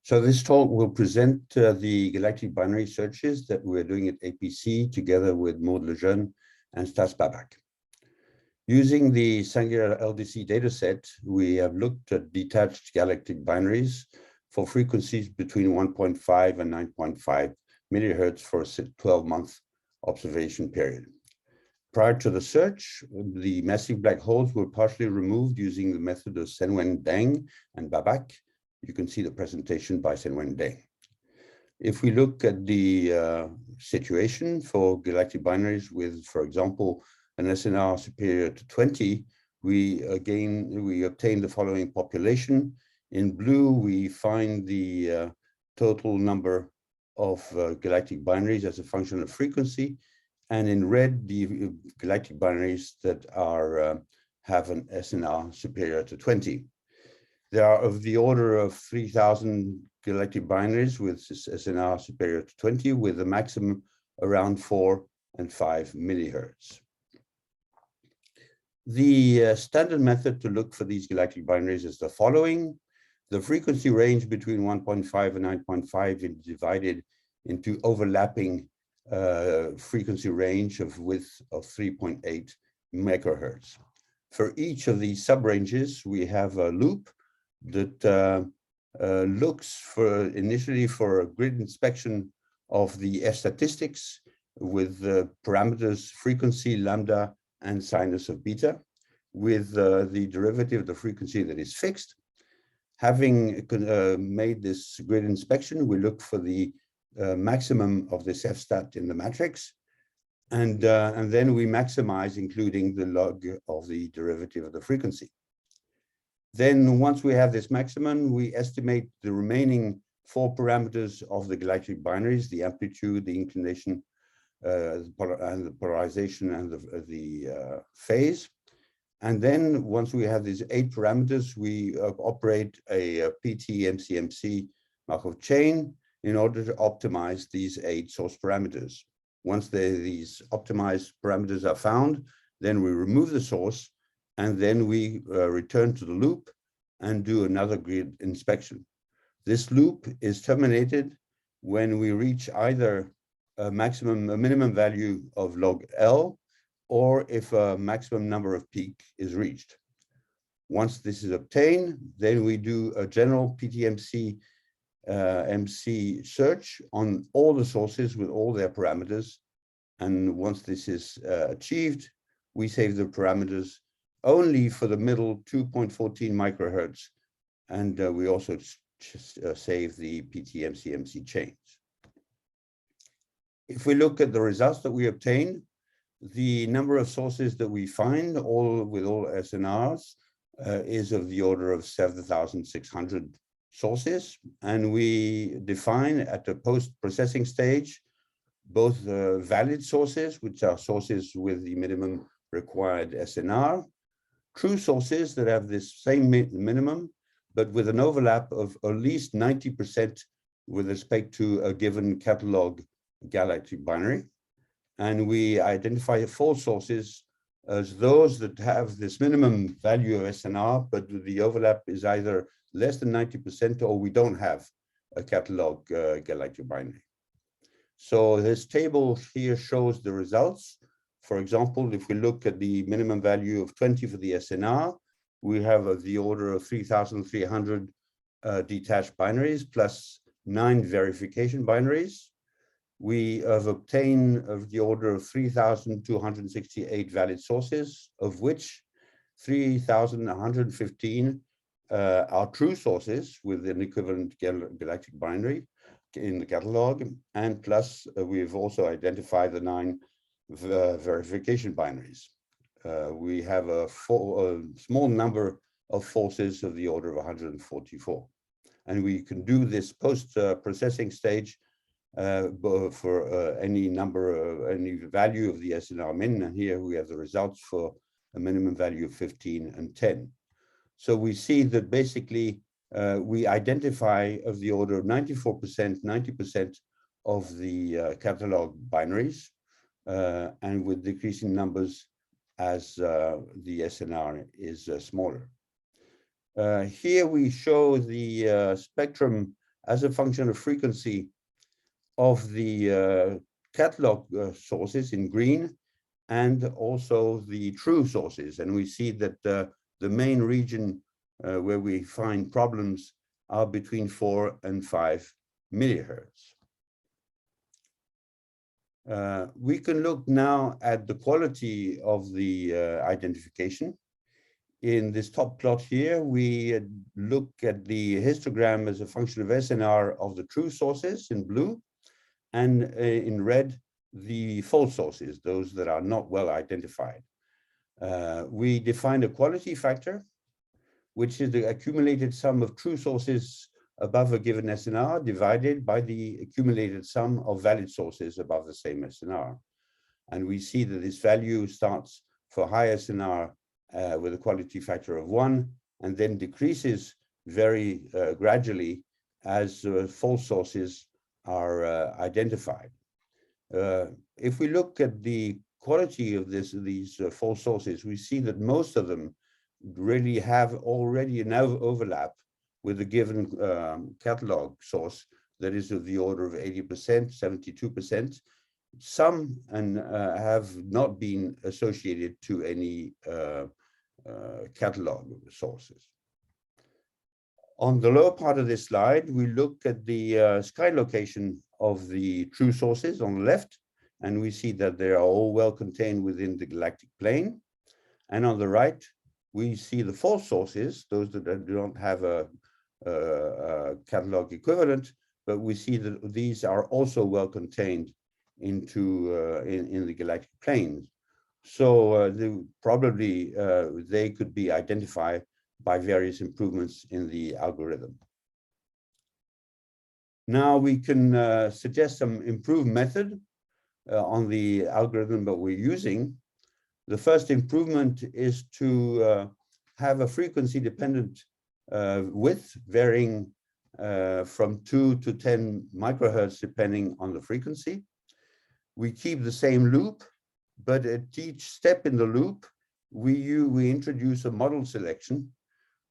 So this talk will present the galactic binary searches that we're doing at APC together with Maude, Lejeune and Stas Babak. Using the Sangria LDC dataset, we have looked at detached galactic binaries for frequencies between 1.5 and 9.5 millihertz for a 12-month observation period. Prior to the search, the massive black holes were partially removed using the method of Senwen Deng and Babak. You can see the presentation by Senwen Deng. If we look at the situation for galactic binaries with, for example, an SNR superior to 20, we obtain the following population. In blue, we find the total number of galactic binaries as a function of frequency, and in red, the galactic binaries that are have an SNR superior to 20. There are of the order of 3,000 galactic binaries with SNR superior to 20, with a maximum around 4 and 5 millihertz. The standard method to look for these galactic binaries is the following. The frequency range between 1.5 and 9.5 is divided into overlapping frequency range of width of 3.8 megahertz. For each of these subranges, we have a loop that looks initially for a grid inspection of the F statistics with the parameters frequency, lambda, and sinus of beta, with the derivative of the frequency that is fixed. Having made this grid inspection, we look for the maximum of this F stat in the matrix, and then we maximize, including the log of the derivative of the frequency. Then once we have this maximum, we estimate the remaining 4 parameters of the galactic binaries, the amplitude, the inclination, and the polarization, and the phase. And then once we have these 8 parameters, we operate a PT-MCMC Markov chain in order to optimize these 8 source parameters. Once these optimized parameters are found, then we remove the source, and then we return to the loop and do another grid inspection. This loop is terminated when we reach either a minimum value of log L, or if a maximum number of peak is reached. Once this is obtained, then we do a general PTMC MC search on all the sources with all their parameters. And once this is achieved, we save the parameters only for the middle 2.14 microhertz. And we also save the PT-MCMC chains. If we look at the results that we obtain, the number of sources that we find, with all SNRs, is of the order of 7,600 sources. And we define at the post-processing stage both valid sources, which are sources with the minimum required SNR, true sources that have this same minimum, but with an overlap of at least 90% with respect to a given catalog galactic binary. And we identify false sources as those that have this minimum value of SNR, but the overlap is either less than 90% or we don't have a catalog galactic binary. So this table here shows the results. For example, if we look at the minimum value of 20 for the SNR, we have of the order of 3,300 detached binaries plus 9 verification binaries. We have obtained of the order of 3,268 valid sources, of which 3,115 are true sources with an equivalent galactic binary in the catalog, and plus we've also identified the 9 verification binaries. We have a small number of falses of the order of 144. And we can do this post-processing stage for any value of the SNR min, and here we have the results for a minimum value of 15 and 10. So we see that basically we identify of the order of 94%, 90% of the catalog binaries, and with decreasing numbers as the SNR is smaller. Here we show the spectrum as a function of frequency of the catalog sources in green, and also the true sources. And we see that the main region where we find problems are between 4 and 5 millihertz. We can look now at the quality of the identification. In this top plot here, we look at the histogram as a function of SNR of the true sources in blue, and in red, the false sources, those that are not well identified. We define a quality factor, which is the accumulated sum of true sources above a given SNR divided by the accumulated sum of valid sources above the same SNR. And we see that this value starts for high SNR with a quality factor of 1, and then decreases very gradually as false sources are identified. If we look at the quality of these false sources, we see that most of them really have already an overlap with a given catalog source that is of the order of 80%, 72%. Some have not been associated to any catalog sources. On the lower part of this slide, we look at the sky location of the true sources on the left, and we see that they are all well contained within the galactic plane. And on the right, we see the false sources, those that do not have a catalog equivalent, but we see that these are also well contained into in the galactic planes. So probably they could be identified by various improvements in the algorithm. Now we can suggest some improved method on the algorithm that we're using. The first improvement is to have a frequency dependent width varying from 2 to 10 microhertz depending on the frequency. We keep the same loop, but at each step in the loop, we introduce a model selection,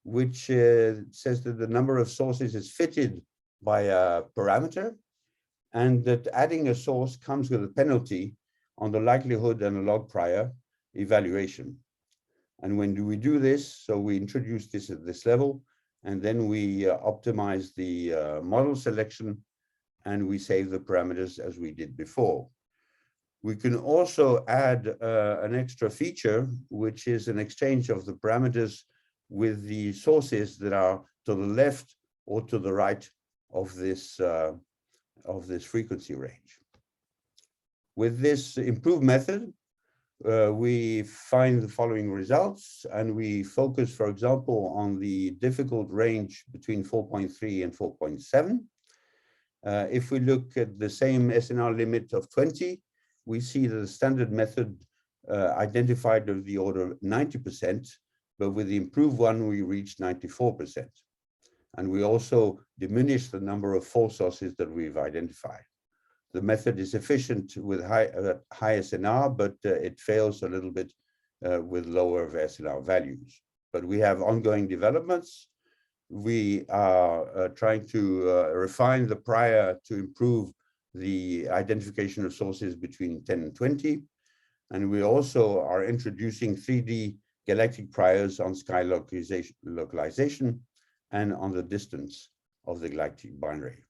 which says that the number of sources is fitted by a parameter, and that adding a source comes with a penalty on the likelihood and a log prior evaluation. And when do we do this? So we introduce this at this level, and then we optimize the model selection, and we save the parameters as we did before. We can also add an extra feature, which is an exchange of the parameters with the sources that are to the left or to the right of this frequency range. With this improved method, we find the following results, and we focus, for example, on the difficult range between 4.3 and 4.7. If we look at the same SNR limit of 20, we see that the standard method identified of the order of 90%, but with the improved one, we reached 94%. And we also diminish the number of false sources that we've identified. The method is efficient with high SNR, but it fails a little bit with lower SNR values. But we have ongoing developments. We are trying to refine the prior to improve the identification of sources between 10 and 20. And we also are introducing 3D galactic priors on sky localization and on the distance of the galactic binary.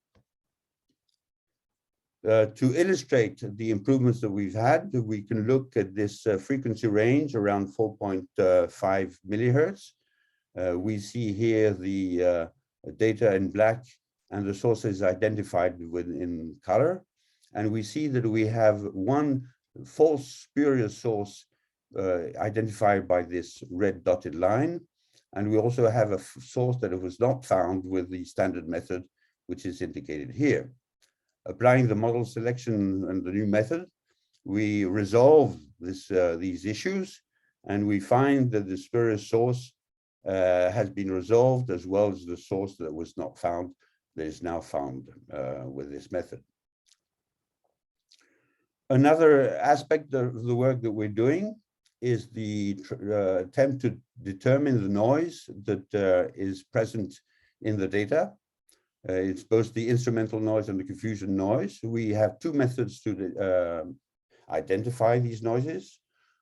To illustrate the improvements that we've had, we can look at this frequency range around 4.5 millihertz. We see here the data in black and the sources identified in color. And we see that we have one false spurious source identified by this red dotted line. And we also have a source that was not found with the standard method, which is indicated here. Applying the model selection and the new method, we resolve these issues, and we find that the spurious source has been resolved, as well as the source that was not found, that is now found with this method. Another aspect of the work that we're doing is the attempt to determine the noise that is present in the data. It's both the instrumental noise and the confusion noise. We have two methods to identify these noises.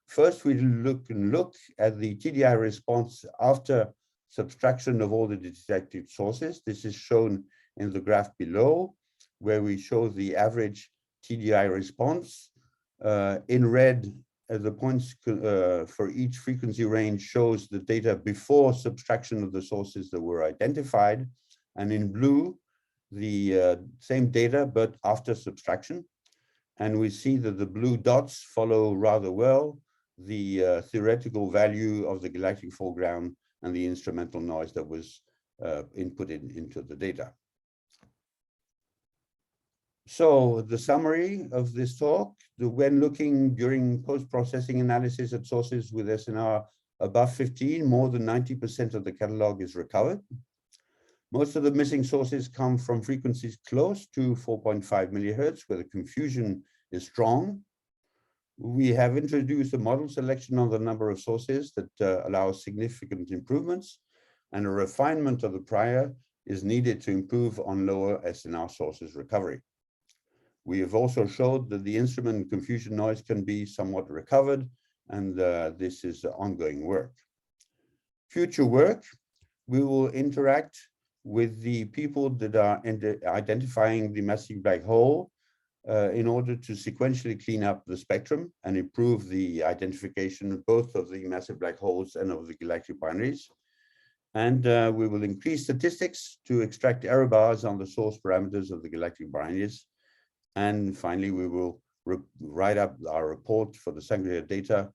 First, we look at the TDI response after subtraction of all the detected sources. This is shown in the graph below, where we show the average TDI response. In red, the points for each frequency range shows the data before subtraction of the sources that were identified. And in blue, the same data, but after subtraction. And we see that the blue dots follow rather well the theoretical value of the galactic foreground and the instrumental noise that was inputted into the data. So the summary of this talk, when looking during post-processing analysis at sources with SNR above 15, more than 90% of the catalog is recovered. Most of the missing sources come from frequencies close to 4.5 millihertz, where the confusion is strong. We have introduced a model selection on the number of sources that allows significant improvements, and a refinement of the prior is needed to improve on lower SNR sources recovery. We have also showed that the instrument confusion noise can be somewhat recovered, and this is ongoing work. Future work, we will interact with the people that are identifying the massive black hole in order to sequentially clean up the spectrum and improve the identification of both of the massive black holes and of the galactic binaries. And we will increase statistics to extract error bars on the source parameters of the galactic binaries. And finally, we will write up our report for the Sangria data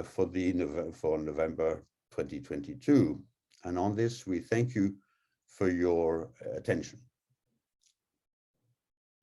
for November 2022. And on this, we thank you for your attention.